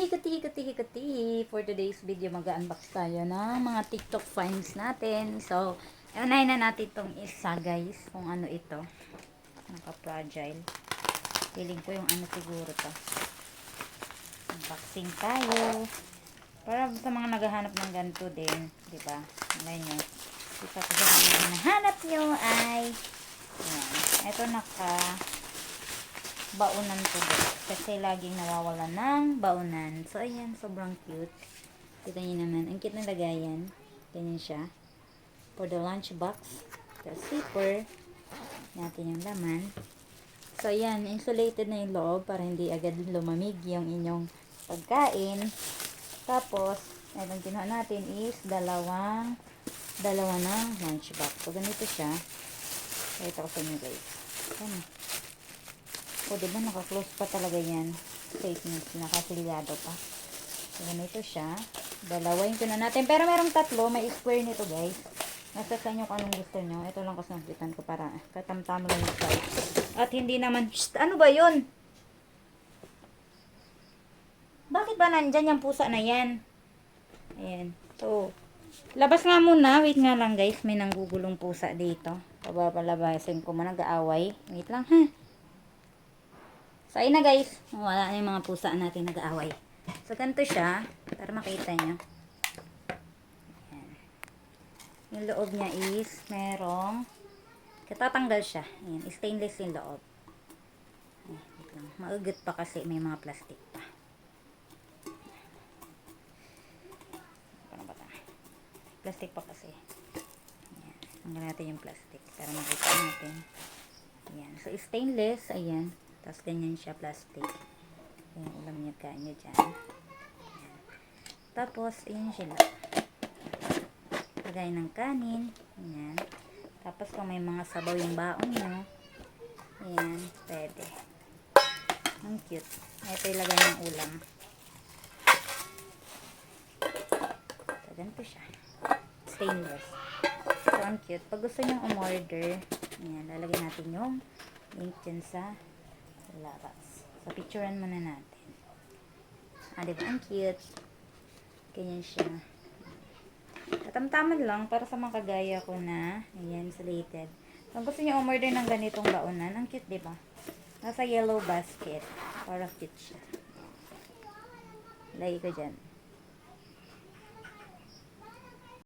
Hikati. For today's video, mag-unbox tayo ng mga TikTok finds natin. So, unahin na natin itong isa, guys. Kung ano ito. Naka-fragile. Feeling ko yung ano siguro to. Unboxing tayo. Para sa mga naghahanap ng ganito din. Diba? Ngayon nyo. Isa ko sa mga nahanap nyo ay ayan. Ito baunan ko guys. Kasi laging nawawalan ng baunan. So, ayan. Sobrang cute. Kita nyo naman. Ang cute na lagayan. Ganyan siya. For the lunch box. The zipper. Natin yung laman. So, ayan. Insulated na yung loob para hindi agad lumamig yung inyong pagkain. Tapos, itong kinuha natin is dalawa ng lunch box. So, ganito siya. Ito ko sa inyo guys. Ayan. O, diba naka-close pa talaga yan. Safe na, nakasilyado pa. So, ganito siya. Dalawain ko na natin. Pero merong tatlo. May square nito guys. Nasa sa inyo kung anong gusto nyo. Ito lang kasi naglitan ko para katamtamo lang yung size. At hindi naman, ano ba yun? Bakit ba nandyan yung pusa na yan? Ayan. So, labas nga muna. Wait nga lang guys. May nanggugulong pusa dito. Pababalabasin ko muna. Nag-aaway. Wait lang ha. So, ayun na guys. Wala na yung mga pusa natin nag-aaway. So, ganito siya. Para makita nyo. Ayan. Yung loob niya is merong katatanggal siya. Ayan. Stainless yung loob. Ayan. Maugot pa kasi may mga plastic pa. Plastic pa kasi. Ayan. Tanggal natin yung plastic para makita natin. Ayan. So, stainless. Ayan. Tapos, ganyan siya plastic. Ayan. Ulam niya kanyo dyan. Ayan. Tapos, ayan sila. Lagay ng kanin. Ayan. Tapos, kung may mga sabaw yung baon nyo. Ayan. Pwede. Ang cute. Ito ilagay ng ulam. So, ganito siya. Stainless. So, ang cute. Pag gusto nyo umorder, ayan, lalagyan natin yung link dyan sa labas. So, picturean muna natin. Diba? Ang cute. Ganyan siya. Katamtaman lang para sa mga kagaya ko na, ayan, insulated. Kung gusto nyo umorder ng ganitong baunan, ang cute, diba? Nasa yellow basket. Para cute siya. Lagay ko dyan.